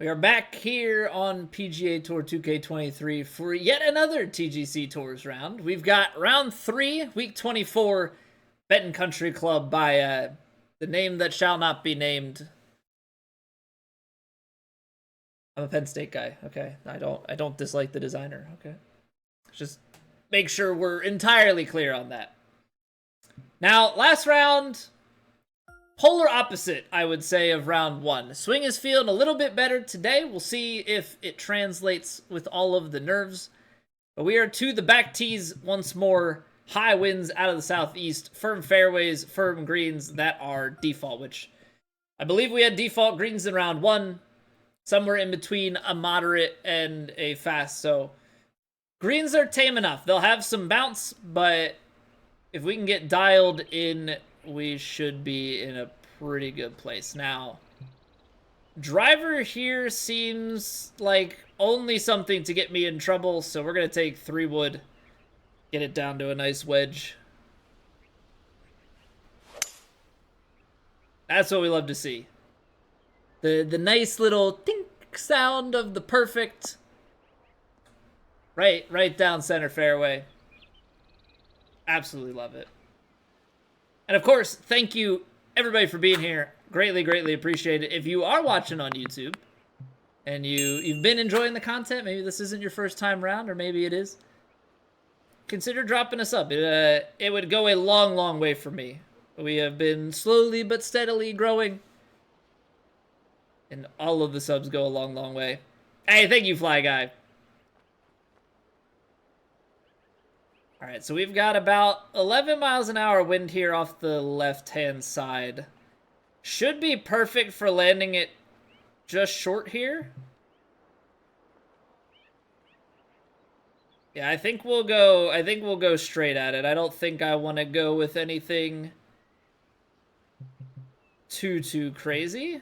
We are back here on PGA Tour 2K23 for yet another TGC Tours round. We've got round 3, week 24, Benton Country Club by the name that shall not be named. I'm a Penn State guy, okay? I don't dislike the designer, okay? Just make sure we're entirely clear on that. Now, last round, polar opposite, I would say, of round 1. Swing is feeling a little bit better today. We'll see if it translates with all of the nerves. But we are to the back tees once more. High winds out of the southeast. Firm fairways, firm greens that are default, which I believe we had default greens in round 1. Somewhere in between a moderate and a fast. So greens are tame enough. They'll have some bounce, but if we can get dialed in, we should be in a pretty good place. Now, driver here seems like only something to get me in trouble, so we're going to take 3 wood, get it down to a nice wedge. That's what we love to see. The nice little tink sound of the perfect right down center fairway. Absolutely love it. And of course, thank you everybody for being here. Greatly appreciate it. If you are watching on YouTube and you've been enjoying the content, maybe this isn't your first time around, or maybe it is, consider dropping us up. It would go a long way for me. We have been slowly but steadily growing, and all of the subs go a long way. Hey, thank you, Fly Guy. All right, so we've got about 11 miles an hour wind here off the left-hand side. Should be perfect for landing it just short here. Yeah, I think we'll go straight at it. I don't think I want to go with anything too crazy.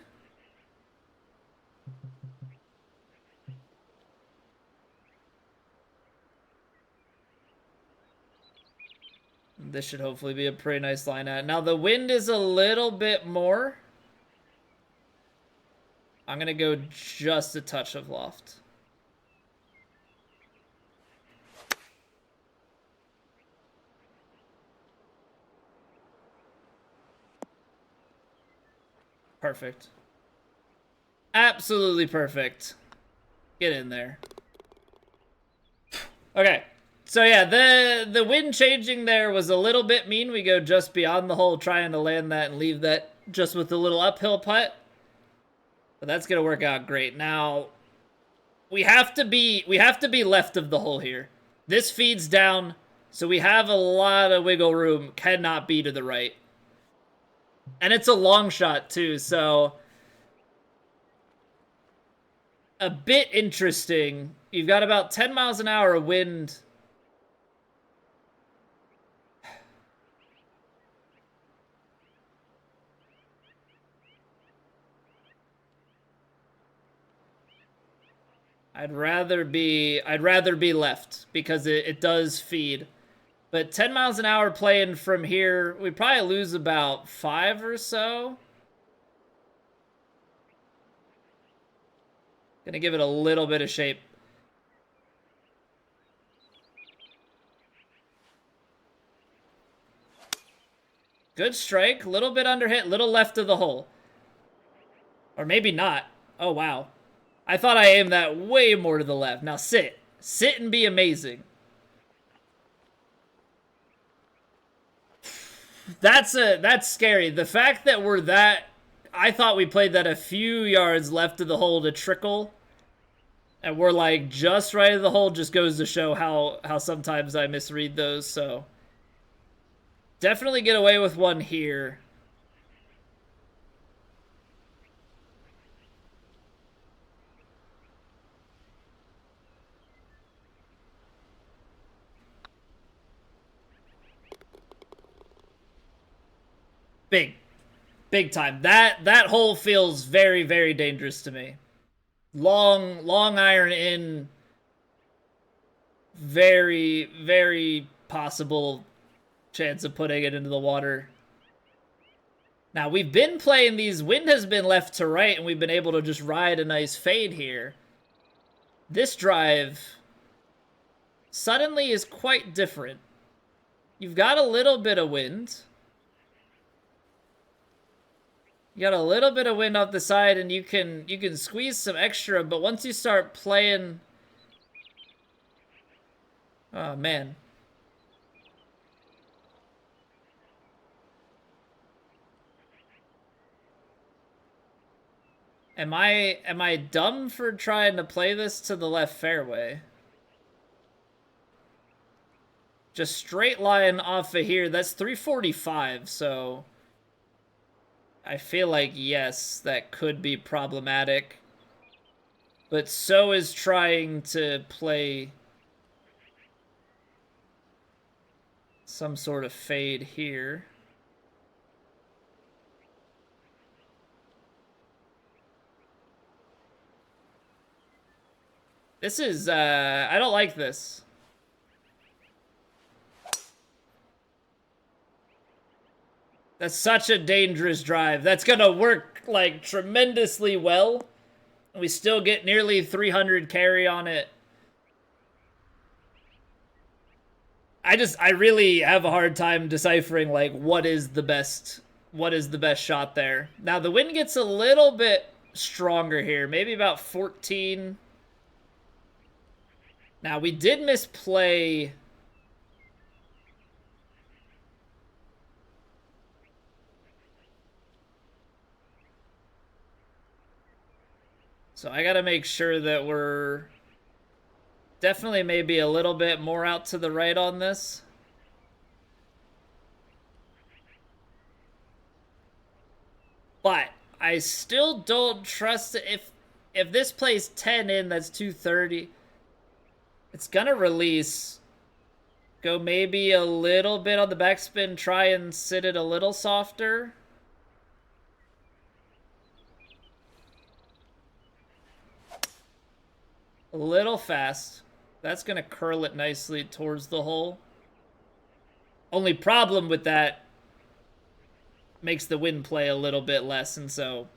This should hopefully be a pretty nice line out. Now, the wind is a little bit more. I'm going to go just a touch of loft. Perfect. Absolutely perfect. Get in there. Okay. So yeah, the wind changing there was a little bit mean. We go just beyond the hole trying to land that and leave that just with a little uphill putt. But that's going to work out great. Now, we have to be left of the hole here. This feeds down, so we have a lot of wiggle room. Cannot be to the right. And it's a long shot too, so a bit interesting. You've got about 10 miles an hour of wind. I'd rather be left because it does feed. But 10 miles an hour playing from here, we probably lose about 5 or so. Gonna give it a little bit of shape. Good strike, a little bit under hit, little left of the hole. Or maybe not. Oh, wow. I thought I aimed that way more to the left. Now sit. Sit and be amazing. That's scary. The fact that we're that... I thought we played that a few yards left of the hole to trickle. And we're like just right of the hole, just goes to show how sometimes I misread those. So definitely get away with one here. Big time. That hole feels very dangerous to me. Long iron in. Very possible chance of putting it into the water. Now, we've been playing these, wind has been left to right, and we've been able to just ride a nice fade here. This drive suddenly is quite different. You've got a little bit of wind. You got a little bit of wind off the side, and you can squeeze some extra, but once you start playing... Oh, man. Am I dumb for trying to play this to the left fairway? Just straight line off of here. That's 345, so... I feel like, yes, that could be problematic. But so is trying to play some sort of fade here. This is, I don't like this. That's such a dangerous drive. That's gonna work, like, tremendously well. We still get nearly 300 carry on it. I really have a hard time deciphering, like, what is the best shot there. Now, the wind gets a little bit stronger here, maybe about 14. Now, we did misplay... So I gotta make sure that we're definitely maybe a little bit more out to the right on this. But I still don't trust it. If this plays 10 in, that's 230. It's gonna release. Go maybe a little bit on the backspin, try and sit it a little softer. A little fast. That's going to curl it nicely towards the hole. Only problem with that makes the wind play a little bit less, and so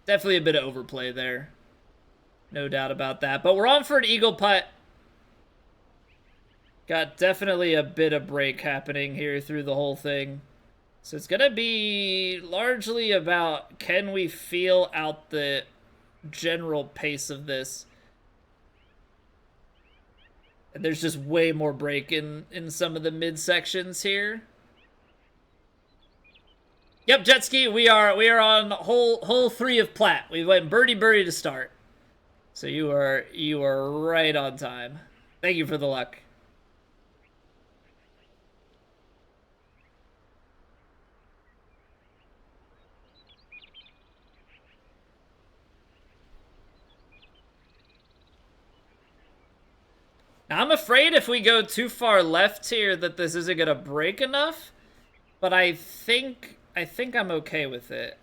definitely a bit of overplay there. No doubt about that. But we're on for an eagle putt. Got definitely a bit of break happening here through the whole thing. So it's going to be largely about, can we feel out the general pace of this? And there's just way more break in some of the midsections here. Yep, jet ski, we are on hole 3 of Plat. We went birdie to start. So you are right on time. Thank you for the luck. Now, I'm afraid if we go too far left here that this isn't going to break enough, but I think I'm okay with it.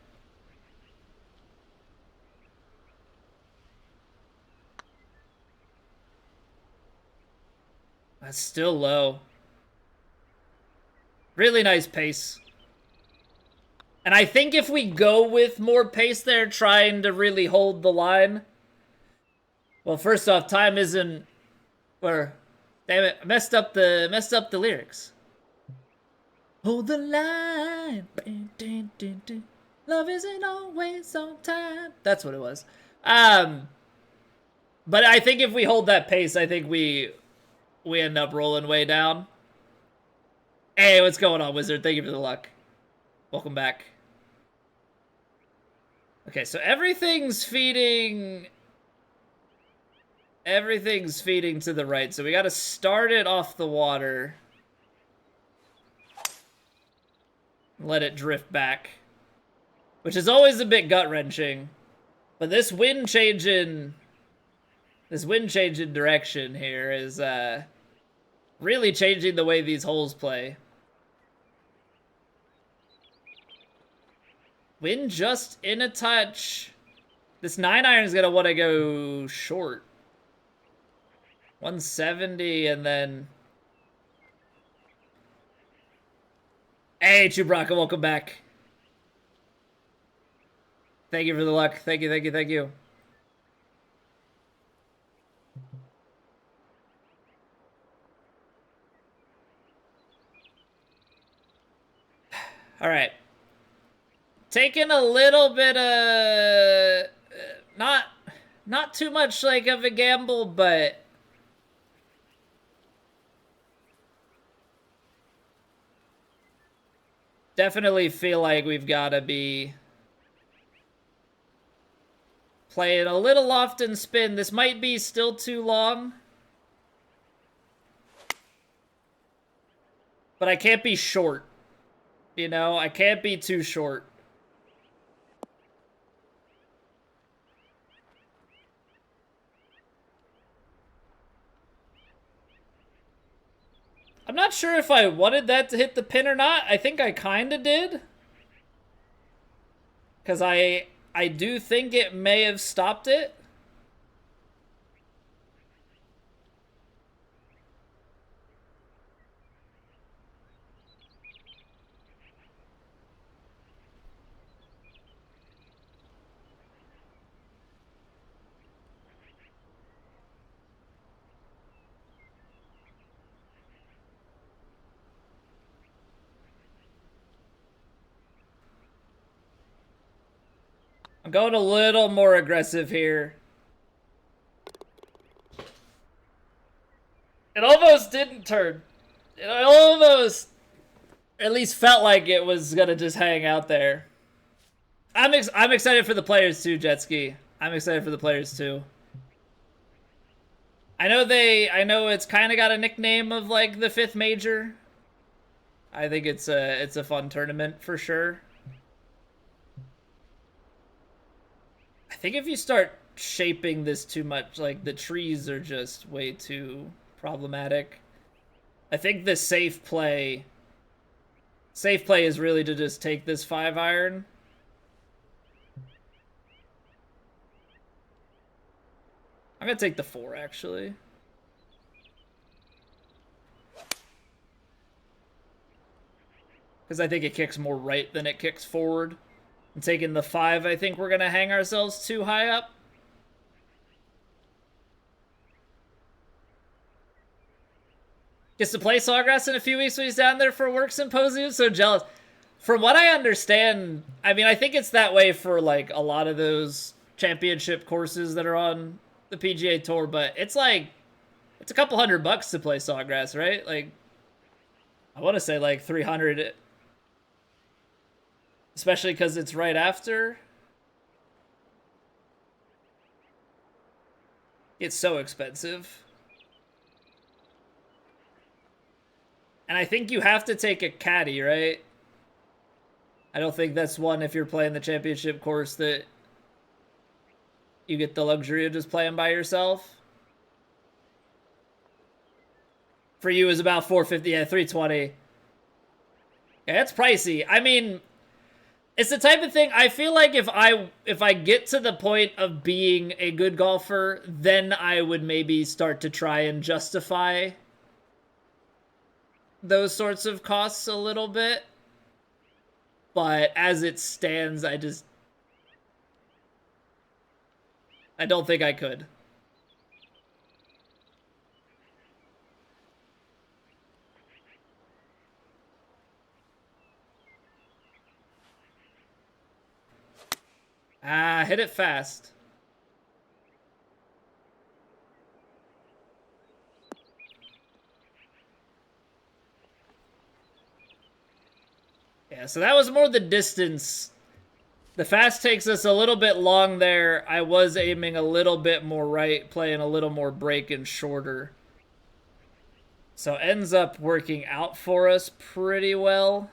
That's still low. Really nice pace. And I think if we go with more pace there, trying to really hold the line... Well, first off, time isn't... Or, damn it, I messed up the lyrics. Hold the line. Love isn't always on time. That's what it was. But I think if we hold that pace, I think we end up rolling way down. Hey, what's going on, Wizard? Thank you for the luck. Welcome back. Okay, so everything's feeding to the right, so we gotta start it off the water. Let it drift back. Which is always a bit gut-wrenching. But this wind changing direction here is really changing the way these holes play. Wind just in a touch. This 9-iron is gonna want to go short. 170, and then... Hey, Chewbacca, welcome back. Thank you for the luck. Thank you, thank you, thank you. All right. Taking a little bit of not too much like of a gamble, but definitely feel like we've got to be playing a little loft and spin. This might be still too long, but I can't be short. You know, I can't be too short. I'm not sure if I wanted that to hit the pin or not. I think I kind of did. Because I do think it may have stopped it. I'm going a little more aggressive here. It almost didn't turn. It almost at least felt like it was gonna just hang out there. I'm excited for the players too, Jetski. I'm excited for the players too. I know it's kind of got a nickname of like the 5th major. I think it's a fun tournament for sure. I think if you start shaping this too much, like the trees are just way too problematic. I think the safe play is really to just take this 5-iron. I'm gonna take the 4 actually. Because I think it kicks more right than it kicks forward. And taking the 5, I think we're gonna hang ourselves too high up. Gets to play Sawgrass in a few weeks when he's down there for work symposium. So jealous. From what I understand, I mean, I think it's that way for like a lot of those championship courses that are on the PGA Tour, but it's like, it's a couple $100 to play Sawgrass, right? Like, I want to say like 300, especially because it's right after. It's so expensive. And I think you have to take a caddy, right? I don't think that's one if you're playing the championship course that you get the luxury of just playing by yourself. For you is about 450, yeah, 320. Yeah, it's pricey. I mean, it's the type of thing I feel like if I get to the point of being a good golfer, then I would maybe start to try and justify those sorts of costs a little bit. But as it stands, I don't think I could. Hit it fast. Yeah, so that was more the distance. The fast takes us a little bit long there. I was aiming a little bit more right, playing a little more break and shorter. So ends up working out for us pretty well.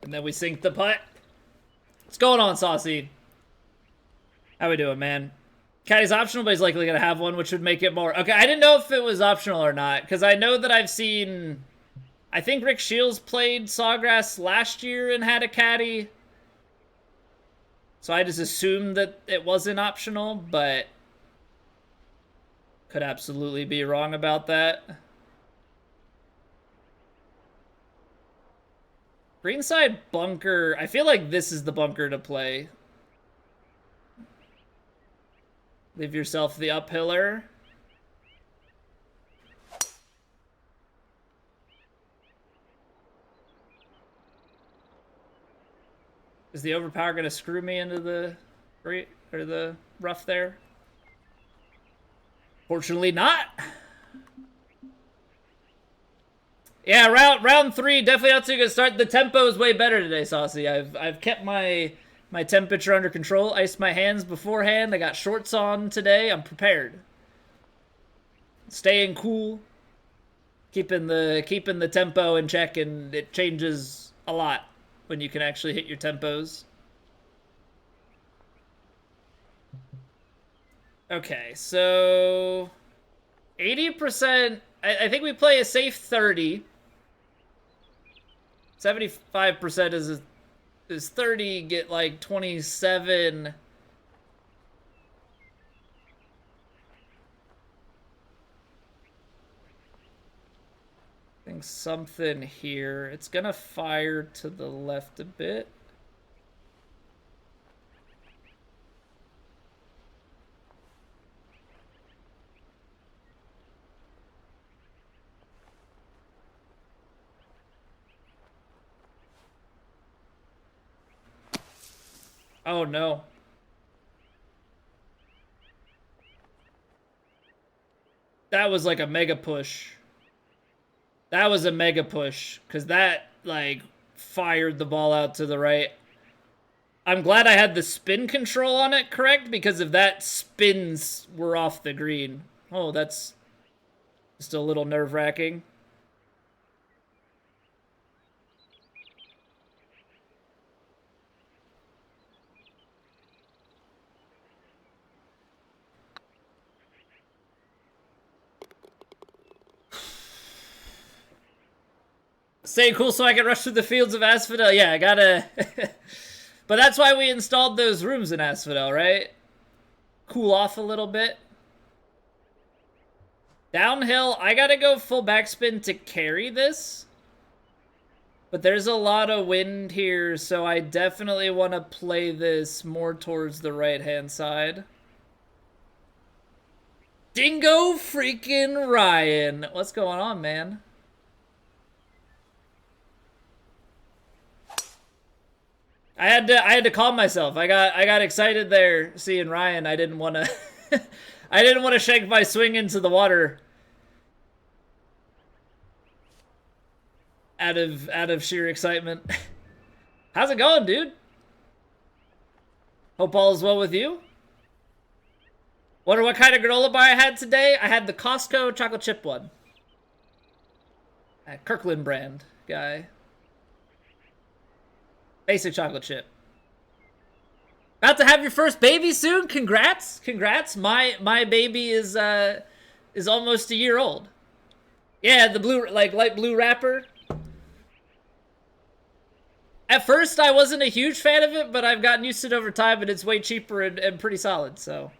And then we sink the putt. What's going on, Saucy? How we doing, man? Caddy's optional, but he's likely going to have one, which would make it more... Okay, I didn't know if it was optional or not, because I know that I've seen... I think Rick Shields played Sawgrass last year and had a caddy. So I just assumed that it wasn't optional, but... Could absolutely be wrong about that. Greenside bunker. I feel like this is the bunker to play. Leave yourself the uphiller. Is the overpower gonna screw me into the rough there? Fortunately not. Yeah, round 3 definitely not too good start. The tempo is way better today, Saucy. I've kept my temperature under control. Iced my hands beforehand. I got shorts on today. I'm prepared. Staying cool. Keeping the tempo in check, and it changes a lot when you can actually hit your tempos. Okay, so 80%. I think we play a safe 30. 75% is 30. Get like 27. I think something here. It's gonna fire to the left a bit. Oh no. That was like a mega push. That was a mega push, because that, like, fired the ball out to the right. I'm glad I had the spin control on it correct, because if that spins were off the green. Oh, that's just a little nerve-wracking. Stay cool so I can rush through the fields of Asphodel. Yeah, I gotta... But that's why we installed those rooms in Asphodel, right? Cool off a little bit. Downhill, I gotta go full backspin to carry this. But there's a lot of wind here, so I definitely want to play this more towards the right-hand side. Dingo freaking Ryan. What's going on, man? I had to calm myself. I got excited there seeing Ryan. I didn't want to I didn't want to shank my swing into the water out of sheer excitement. How's it going, dude? Hope all is well with you. Wonder what kind of granola bar I had today. I had the Costco chocolate chip one. Kirkland brand guy. Basic chocolate chip. About to have your first baby soon. Congrats, congrats. My baby is almost a year old. Yeah, the blue, like light blue wrapper. At first, I wasn't a huge fan of it, but I've gotten used to it over time, and it's way cheaper and pretty solid. So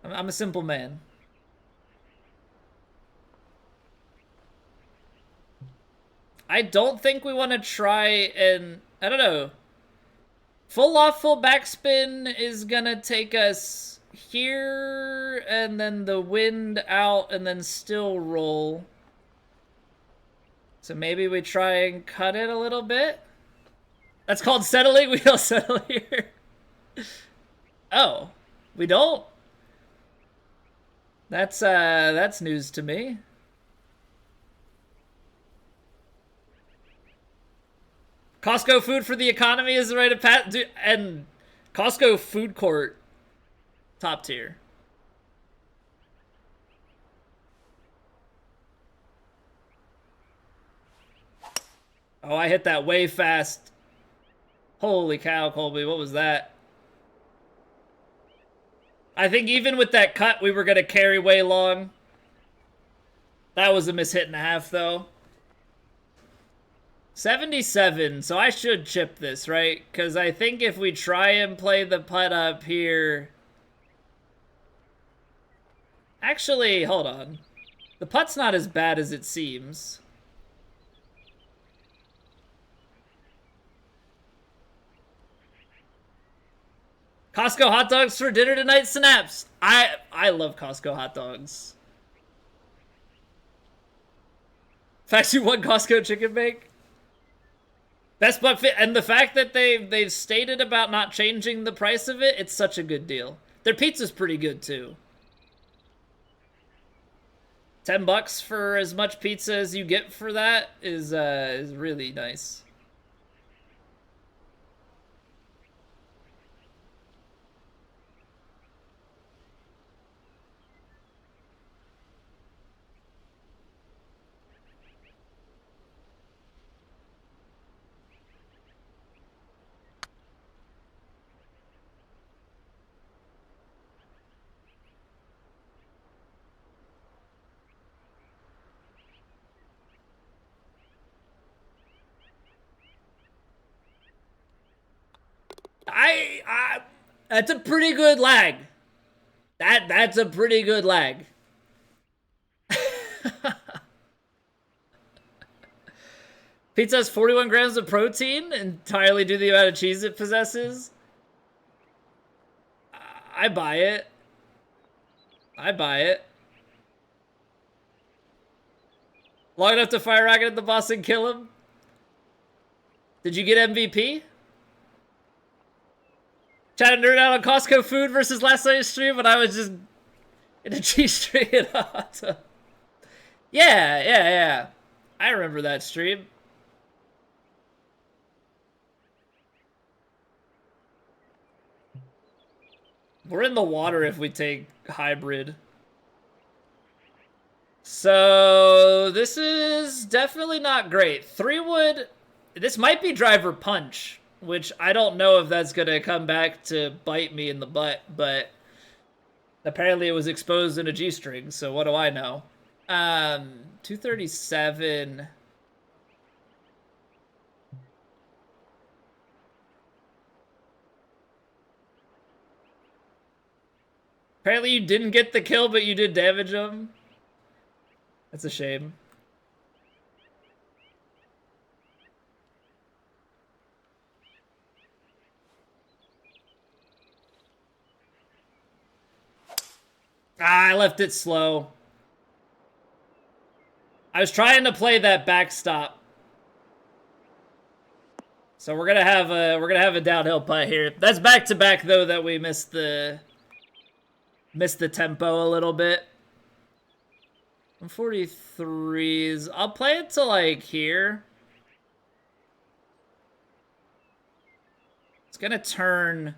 I'm a simple man. I don't think we want to try and... I don't know. Full off, full backspin is going to take us here, and then the wind out, and then still roll. So maybe we try and cut it a little bit. That's called settling. We don't settle here. Oh, we don't? That's news to me. Costco food for the economy is the right of pat, and Costco food court, top tier. Oh, I hit that way fast. Holy cow, Colby, what was that? I think even with that cut, we were gonna carry way long. That was a miss hit and a half, though. 77, so I should chip this, right? Because I think if we try and play the putt up here... Actually, hold on. The putt's not as bad as it seems. Costco hot dogs for dinner tonight, Snaps. I love Costco hot dogs. Facts, you want Costco chicken bake? Best Buck Fit, and the fact that they've stated about not changing the price of it, it's such a good deal. Their pizza's pretty good too. $10 for as much pizza as you get for that is really nice. That's a pretty good lag. That's a pretty good lag. Pizza has 41 grams of protein, entirely due to the amount of cheese it possesses. I buy it. I buy it. Long enough to fire rocket at the boss and kill him? Did you get MVP? Chat nerd out on Costco food versus last night's stream, but I was just in a cheese string and a hot tub. Yeah. I remember that stream. We're in the water if we take hybrid. So this is definitely not great. 3-wood, this might be driver punch, which I don't know if that's going to come back to bite me in the butt, but apparently it was exposed in a G-string, so what do I know? 237. Apparently you didn't get the kill, but you did damage him. That's a shame. I left it slow. I was trying to play that backstop. So we're gonna have a downhill putt here. That's back to back though that we missed the tempo a little bit. 143s. I'll play it to like here. It's gonna turn,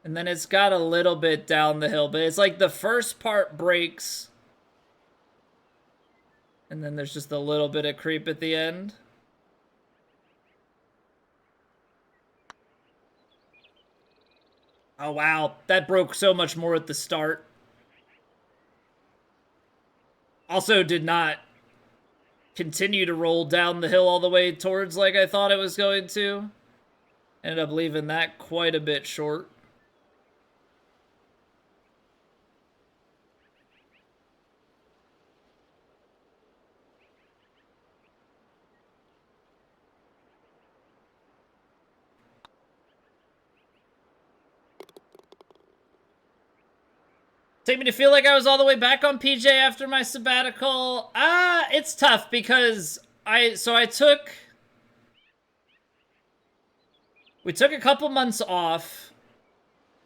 and then it's got a little bit down the hill, but it's like the first part breaks, and then there's just a little bit of creep at the end. Oh wow, that broke so much more at the start. Also did not continue to roll down the hill all the way towards like I thought it was going to. Ended up leaving that quite a bit short. Take me to feel like I was all the way back on PJ after my sabbatical. It's tough because we took a couple months off,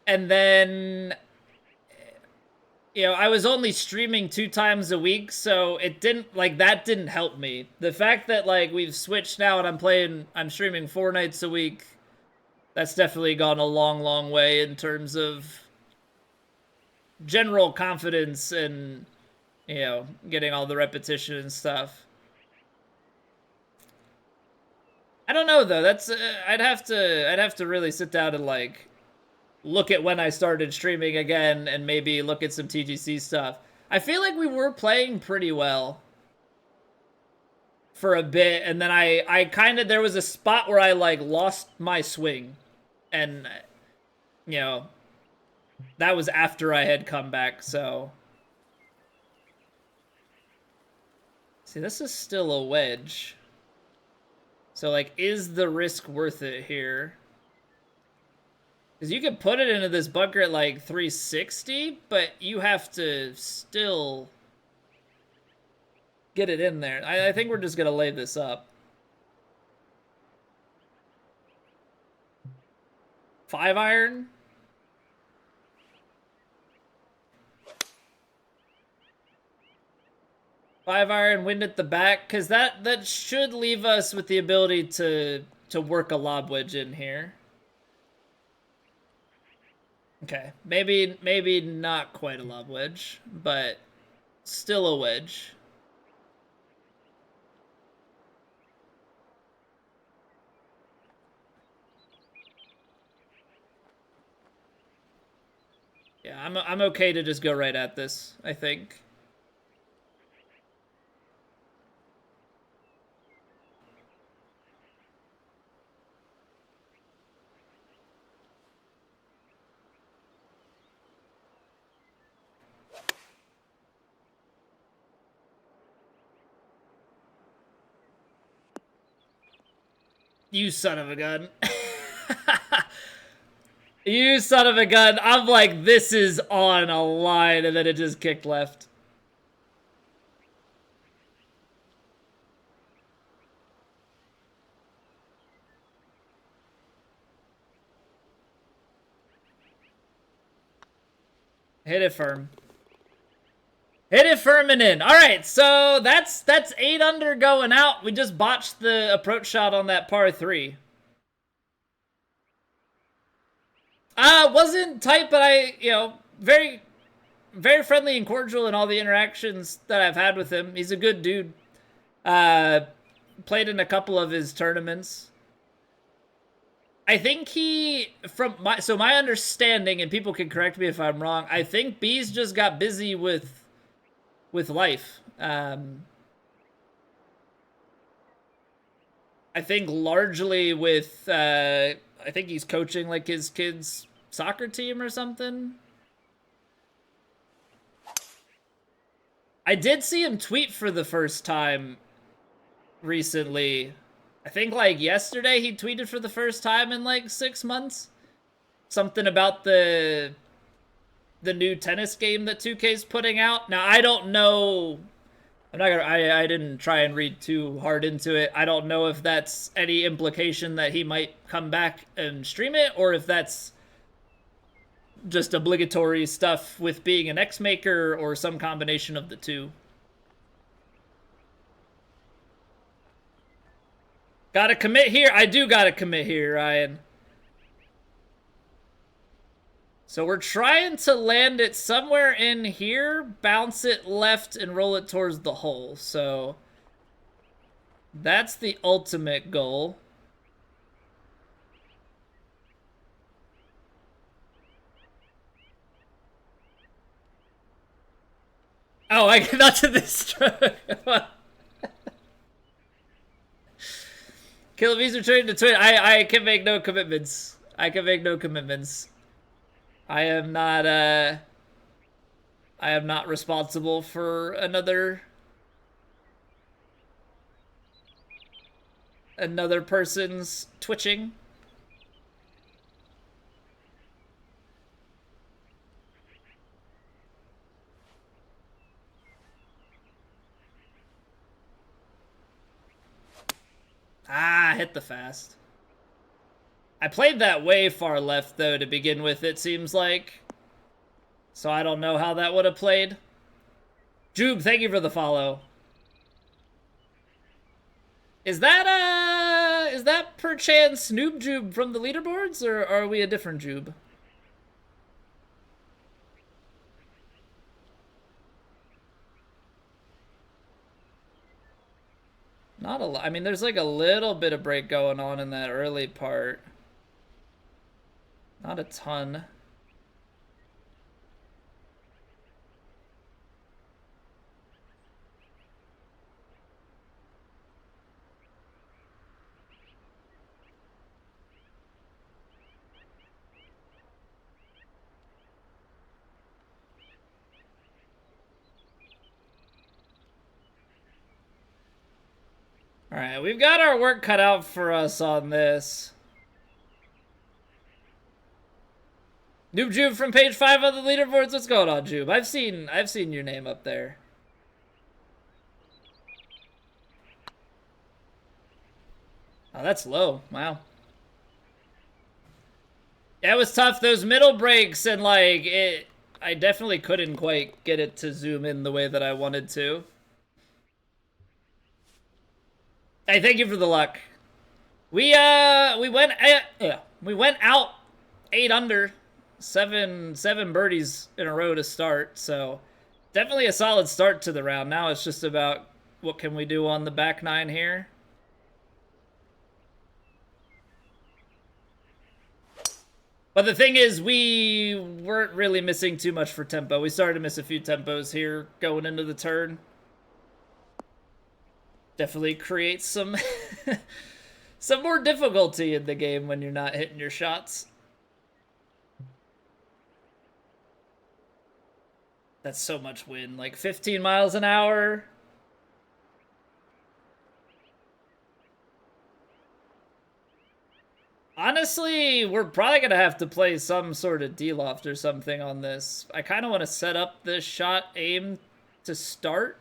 and then, you know, I was only streaming 2 times a week, so it didn't, like, that didn't help me. The fact that, like, we've switched now and I'm streaming 4 nights a week, that's definitely gone a long, long way in terms of general confidence and, you know, getting all the repetition and stuff. I don't know though. That's I'd have to really sit down and like look at when I started streaming again and maybe look at some TGC stuff. I feel like we were playing pretty well for a bit, and then I kind of, there was a spot where I like lost my swing, and you know, that was after I had come back, so See, this is still a wedge. So, like, is the risk worth it here? Because you could put it into this bunker at, like, 360, but you have to still get it in there. I think we're just going to lay this up. 5-iron? Five-iron, wind at the back, because that should leave us with the ability to work a lob wedge in here. Okay, maybe not quite a lob wedge, but still a wedge. Yeah, I'm okay to just go right at this, I think. You son of a gun. You son of a gun. I'm like, this is on a line, and then it just kicked left. Hit it firm. Hit it firm and in. All right, so that's 8 under going out. We just botched the approach shot on that par 3. Wasn't tight, but very, very friendly and cordial in all the interactions that I've had with him. He's a good dude. Played in a couple of his tournaments. I think my understanding, and people can correct me if I'm wrong, I think B's just got busy with life. I think largely with, I think he's coaching like his kids' soccer team or something. I did see him tweet for the first time recently. I think like yesterday he tweeted for the first time in like 6 months. Something about the new tennis game that 2K's putting out. Now I don't know. I didn't try and read too hard into it. I don't know if that's any implication that he might come back and stream it, or if that's just obligatory stuff with being an X-Maker, or some combination of the two. Gotta commit here? I do gotta commit here, Ryan. So we're trying to land it somewhere in here, bounce it left, and roll it towards the hole. So that's the ultimate goal. Oh, I not to this stroke. Kill returning to twin. I can make no commitments. I can make no commitments. I am not responsible for another person's twitching. Ah, hit the fast. I played that way far left, though, to begin with, it seems like. So I don't know how that would have played. Jube, thank you for the follow. Is that perchance Noob Jube from the leaderboards, or are we a different Jube? Not a lot. I mean, there's like a little bit of break going on in that early part. Not a ton. Alright, we've got our work cut out for us on this. Noob Jube from page 5 on the leaderboards. What's going on, Jube? I've seen your name up there. Oh, that's low. Wow. Yeah, it was tough. Those middle breaks and like it, I definitely couldn't quite get it to zoom in the way that I wanted to. Hey, thank you for the luck. We went out 8 under, seven birdies in a row to start. So definitely a solid start to the round. Now it's just about what can we do on the back 9 here. But the thing is, we weren't really missing too much for tempo. We started to miss a few tempos here going into the turn. Definitely creates some some more difficulty in the game when you're not hitting your shots. That's so much wind, like 15 miles an hour. Honestly, we're probably going to have to play some sort of D-loft or something on this. I kind of want to set up this shot aim to start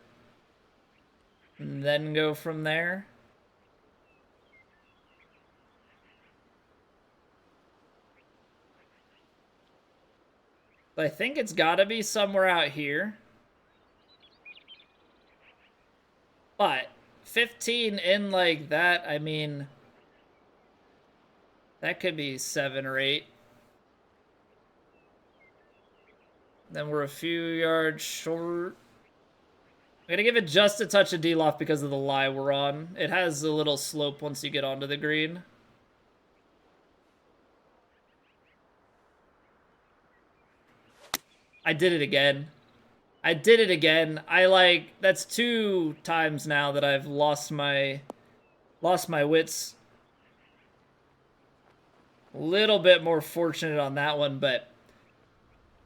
and then go from there. But I think it's got to be somewhere out here. But 15 in like that, I mean, that could be 7 or 8. Then we're a few yards short. I'm gonna give it just a touch of D-loft because of the lie we're on. It has a little slope once you get onto the green. I did it again. I did it again. That's 2 times now that I've lost my wits. A little bit more fortunate on that one, but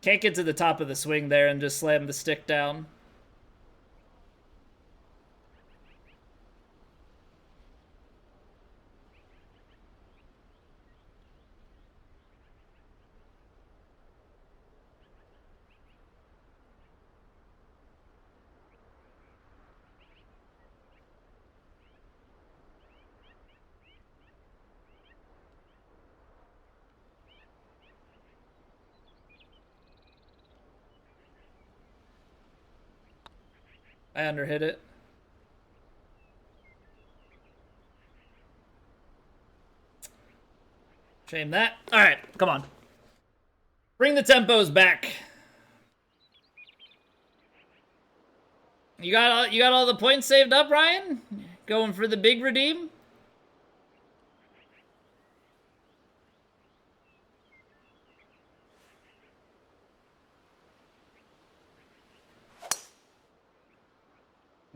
can't get to the top of the swing there and just slam the stick down. I underhit it. Shame that. All right, come on. Bring the tempos back. You got all the points saved up, Ryan? Going for the big redeem?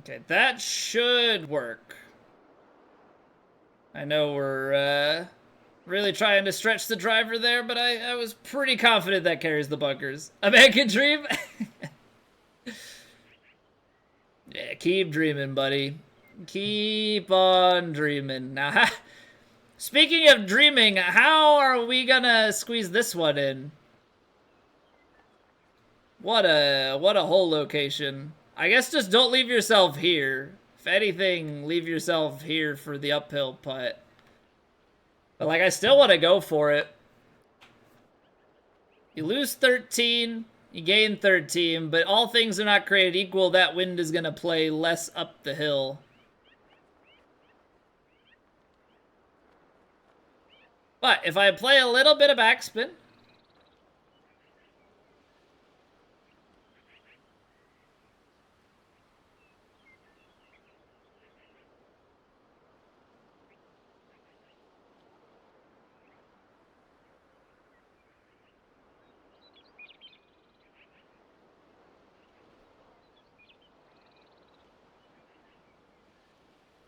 Okay, that should work. I know we're really trying to stretch the driver there, but I was pretty confident that carries the bunkers. A man can dream. Yeah, keep dreaming, buddy. Keep on dreaming. Now, speaking of dreaming, how are we gonna squeeze this one in? What a hole location. I guess just don't leave yourself here. If anything, leave yourself here for the uphill putt. But like, I still want to go for it. You lose 13, you gain 13, but all things are not created equal. That wind is going to play less up the hill. But if I play a little bit of backspin,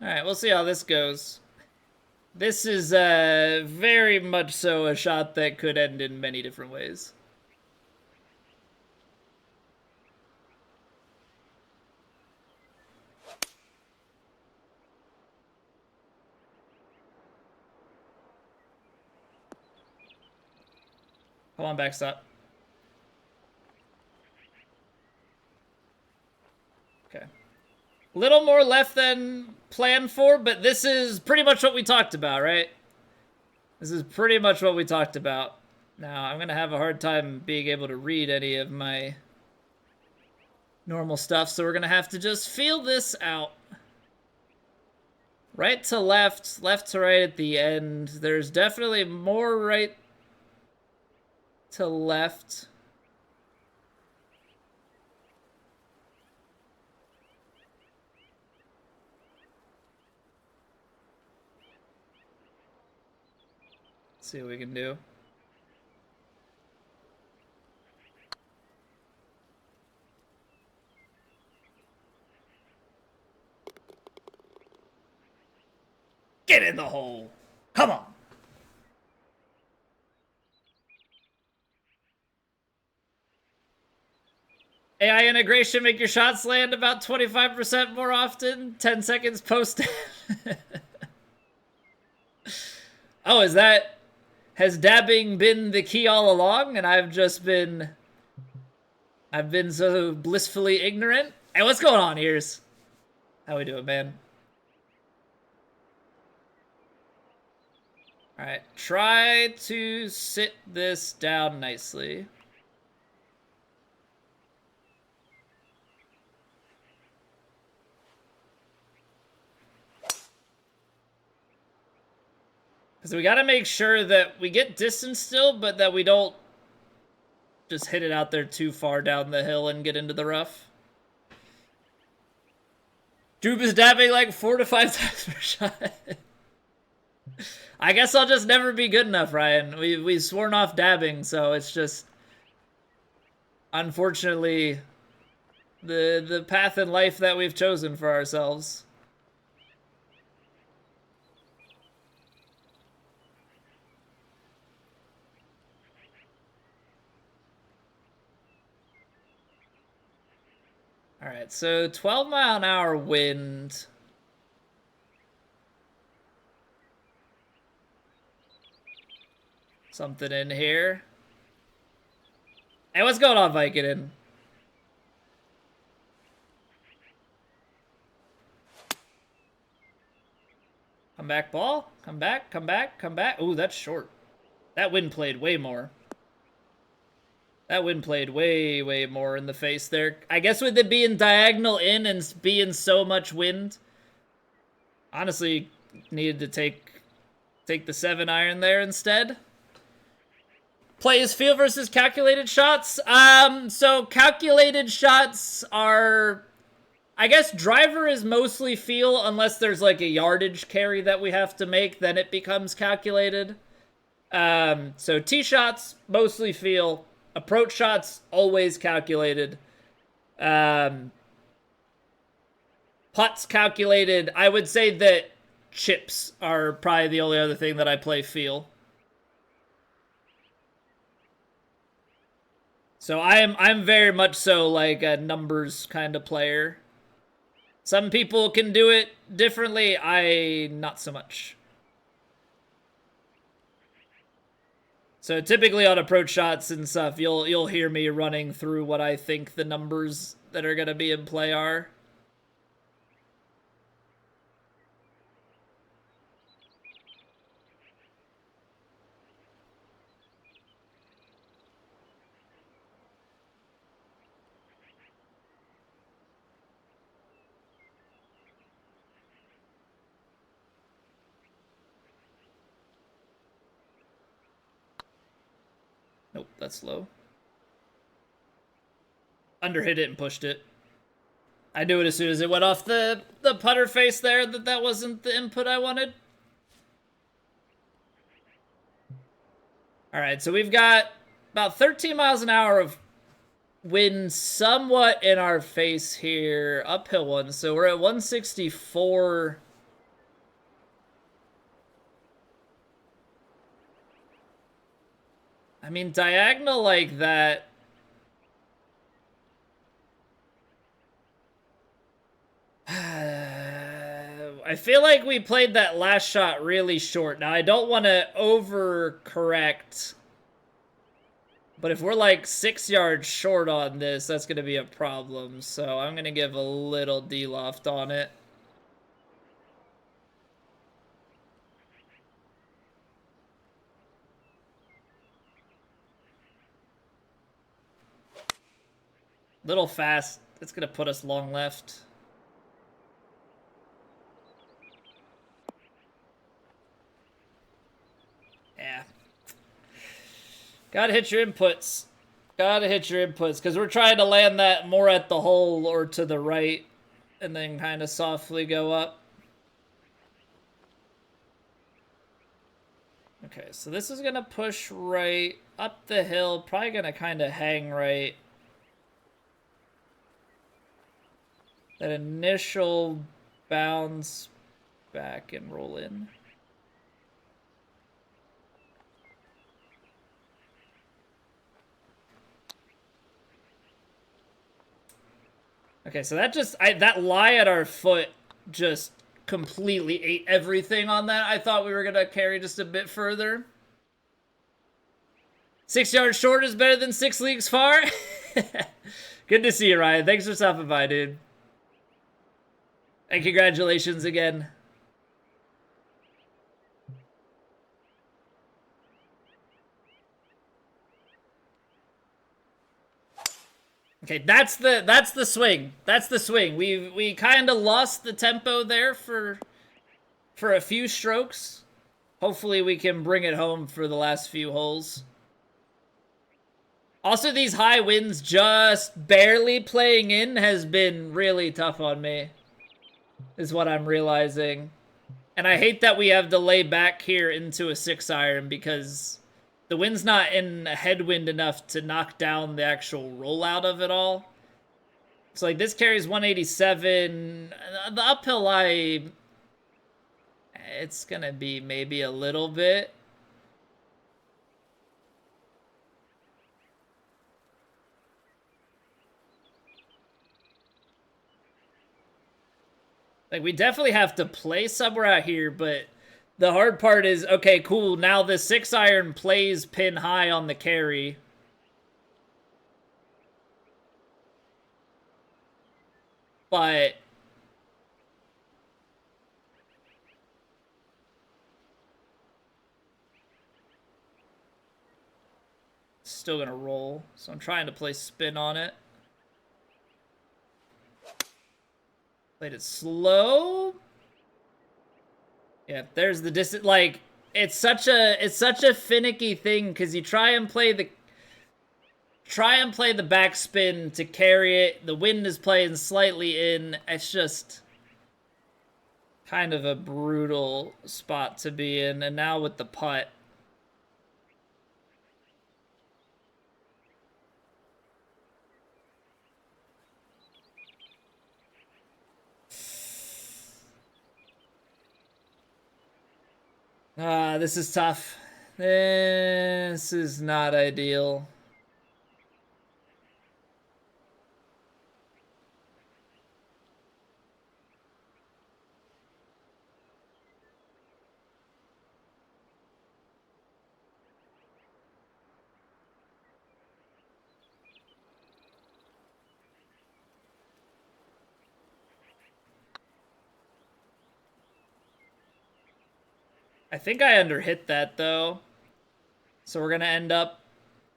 alright, we'll see how this goes. This is very much so a shot that could end in many different ways. Come on, backstop. Okay. Little more left than planned for, but this is pretty much what we talked about, right? This is pretty much what we talked about. Now, I'm going to have a hard time being able to read any of my normal stuff, so we're going to have to just feel this out. Right to left, left to right at the end. There's definitely more right to left. Let's see what we can do. Get in the hole. Come on. AI integration, make your shots land about 25% more often. 10 seconds post. Oh, is that... Has dabbing been the key all along, and I've been so blissfully ignorant? Hey, what's going on, Ears? How we doing, man? Alright, try to sit this down nicely. Because we gotta make sure that we get distance still, but that we don't just hit it out there too far down the hill and get into the rough. Droop is dabbing like 4 to 5 times per shot. I guess I'll just never be good enough, Ryan. We've sworn off dabbing, so it's just... Unfortunately, the path in life that we've chosen for ourselves. Alright, so 12-mile-an-hour wind. Something in here. Hey, what's going on, Vicodin? Come back, ball. Come back, come back, come back. Ooh, that's short. That wind played way more. That wind played way, way more in the face there. I guess with it being diagonal in and being so much wind, honestly, needed to take the 7-iron there instead. Plays feel versus calculated shots. So calculated shots are, I guess driver is mostly feel unless there's like a yardage carry that we have to make, then it becomes calculated. So tee shots mostly feel. Approach shots, always calculated. Putts calculated. I would say that chips are probably the only other thing that I play feel. So I'm very much so like a numbers kind of player. Some people can do it differently. I not so much. So typically on approach shots and stuff, you'll hear me running through what I think the numbers that are gonna be in play are. Nope, that's low. Underhit it and pushed it. I knew it as soon as it went off the putter face there that wasn't the input I wanted. Alright, so we've got about 13 miles an hour of wind somewhat in our face here. Uphill one, so we're at 164. I mean, diagonal like that. I feel like we played that last shot really short. Now, I don't want to overcorrect. But if we're like 6 yards short on this, that's going to be a problem. So I'm going to give a little D-loft on it. Little fast. It's going to put us long left. Yeah. Gotta hit your inputs. Gotta hit your inputs, because we're trying to land that more at the hole or to the right, and then kind of softly go up. Okay, so this is gonna push right up the hill, probably gonna kind of hang right. That initial bounce back and roll in. Okay, so that just, that lie at our foot just completely ate everything on that. I thought we were going to carry just a bit further. 6 yards short is better than 6 leagues far. Good to see you, Ryan. Thanks for stopping by, dude. And congratulations again. Okay, that's the swing. That's the swing. We kind of lost the tempo there for a few strokes. Hopefully we can bring it home for the last few holes. Also, these high winds just barely playing in has been really tough on me, is what I'm realizing. And I hate that we have to lay back here into a 6-iron because the wind's not in a headwind enough to knock down the actual rollout of it all. So, like, this carries 187. The uphill lie, it's gonna be maybe a little bit. Like, we definitely have to play somewhere out here, but the hard part is, okay, cool, now the 6-iron plays pin high on the carry. But it's still gonna roll, so I'm trying to play spin on it. Played it slow. Yeah, there's the distance. Like, it's such a finicky thing because you try and play the backspin to carry it. The wind is playing slightly in. It's just kind of a brutal spot to be in. And now with the putt. This is tough. This is not ideal. I think I underhit that, though. So we're going to end up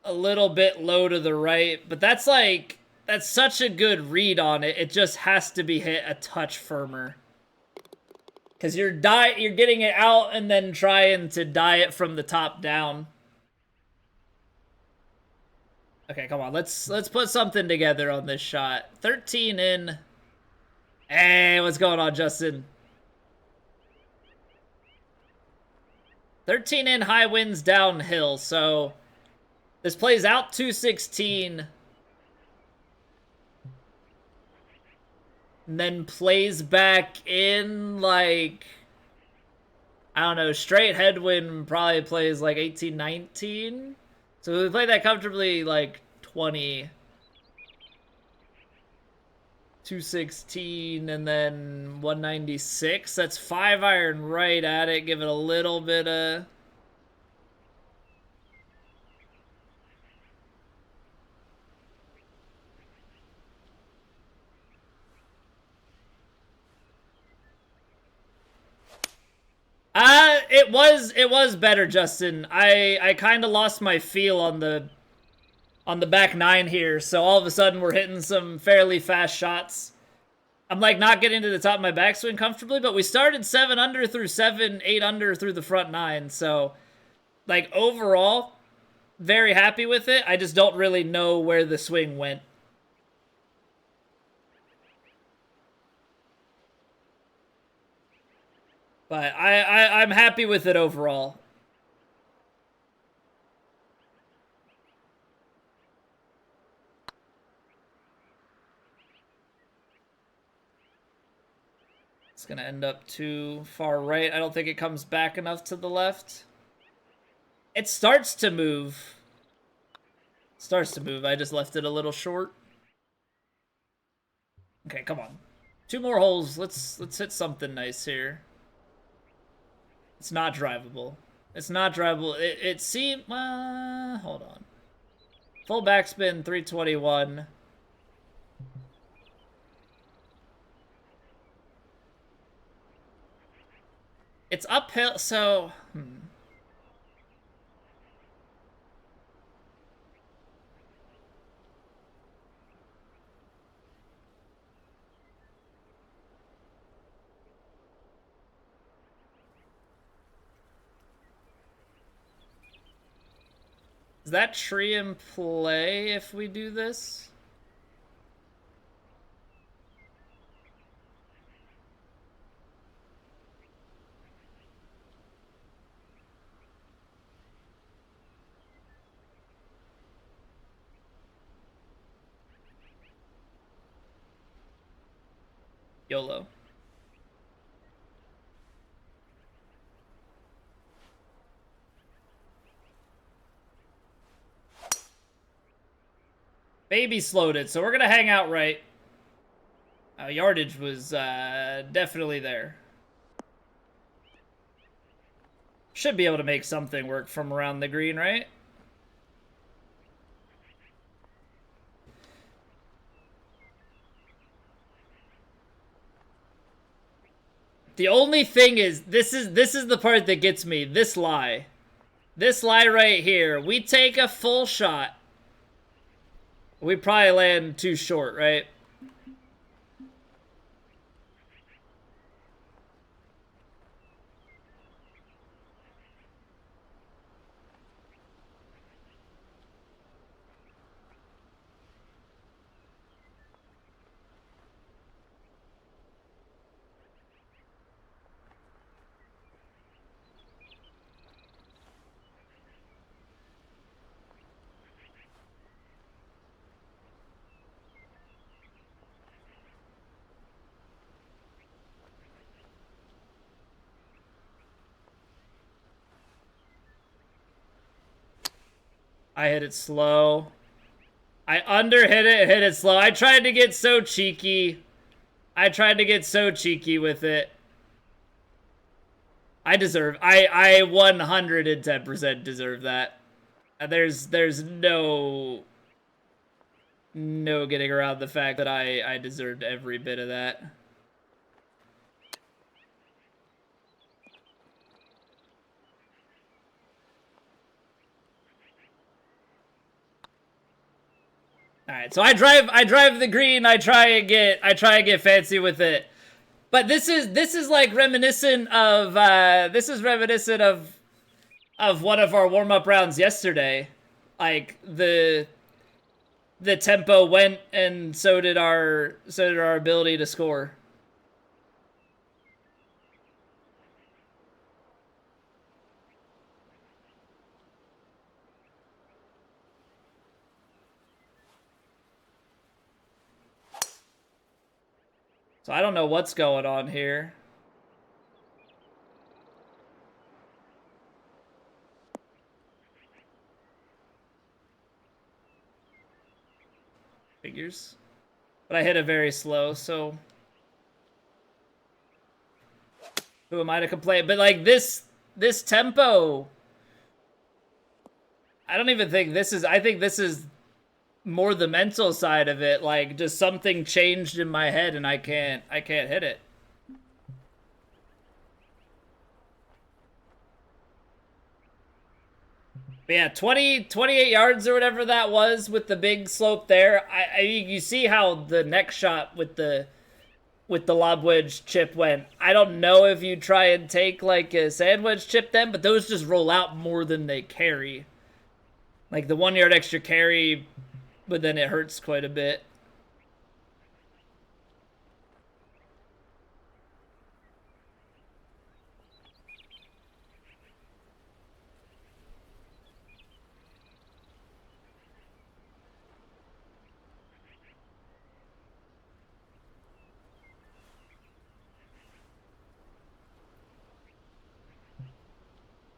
a little bit low to the right. But that's like, that's such a good read on it. It just has to be hit a touch firmer. Because you're getting it out and then trying to die it from the top down. Okay, come on. Let's put something together on this shot. 13 in. Hey, what's going on, Justin? 13 in, high winds downhill, so this plays out 216. And then plays back in, like, I don't know, straight headwind probably plays like 18, 19. So we play that comfortably, like, 20. 216 and then 196. That's 5-iron right at it. Give it a little bit of... it was better, Justin. I kind of lost my feel on the back nine here, so all of a sudden we're hitting some fairly fast shots. I'm like not getting to the top of my backswing comfortably, but we started 7 under through 7, 8 under through the front nine, so like overall, very happy with it. I just don't really know where the swing went. But I'm happy with it overall. It's going to end up too far right. I don't think it comes back enough to the left. It starts to move. Starts to move. I just left it a little short. Okay, come on. 2 more holes. Let's hit something nice here. It's not drivable. It's not drivable. It seemed... hold on. Full backspin, 321. It's uphill, so... Is that tree in play if we do this? YOLO. Baby slowed it, so we're gonna hang out right. Yardage was definitely there. Should be able to make something work from around the green, right? The only thing is, this is the part that gets me. This lie. This lie right here. We take a full shot. We probably land too short, right? I hit it slow. I underhit it and hit it slow. I tried to get so cheeky. I tried to get so cheeky with it. I 110% deserve that. There's no getting around the fact that I deserved every bit of that. All right, so I drive the green. I try and get fancy with it. But this is like reminiscent of of one of our warm-up rounds yesterday. Like the tempo went, and so did our ability to score. So I don't know what's going on here. Figures. But I hit it very slow, so who am I to complain? But like this tempo, I don't even think this is, I think this is more the mental side of it. Like just something changed in my head and I can't hit it. But yeah, 28 yards or whatever that was with the big slope there. I you see how the next shot with the lob wedge chip went. I don't know if you try and take like a sand wedge chip then, but those just roll out more than they carry. Like the 1 yard extra carry, but then it hurts quite a bit.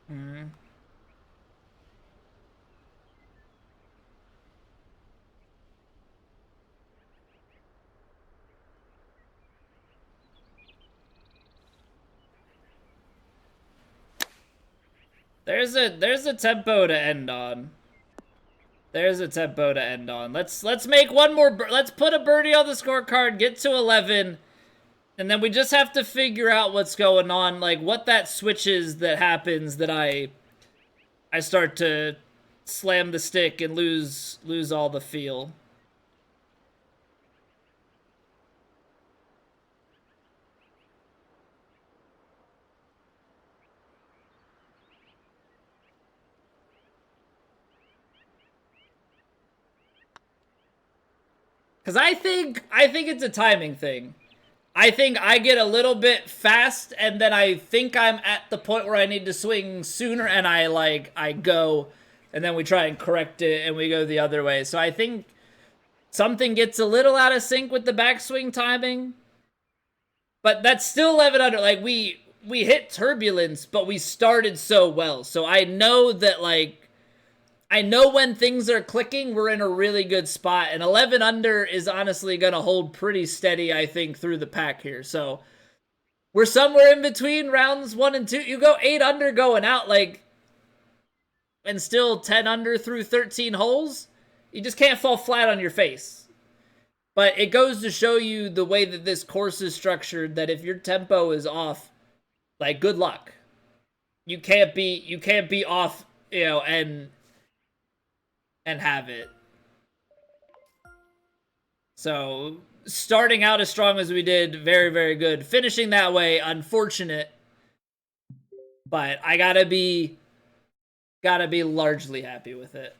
Mm-hmm. There's a tempo to end on. There's a tempo to end on. Let's make one more. Let's put a birdie on the scorecard. Get to 11, and then we just have to figure out what's going on, like what that switches that happens that I start to slam the stick and lose all the feel. Because I think it's a timing thing. I think I get a little bit fast, and then I think I'm at the point where I need to swing sooner, and I go, and then we try and correct it, and we go the other way. So I think something gets a little out of sync with the backswing timing, but that's still 11 under. Like we hit turbulence, but we started so well. So I know that I know when things are clicking, we're in a really good spot. And 11 under is honestly going to hold pretty steady, I think, through the pack here. So we're somewhere in between rounds 1 and 2. You go 8 under going out, and still 10 under through 13 holes. You just can't fall flat on your face. But it goes to show you the way that this course is structured, that if your tempo is off, good luck. You can't be off, and have it. So starting out as strong as we did, very, very good. Finishing that way, unfortunate. But I gotta be largely happy with it.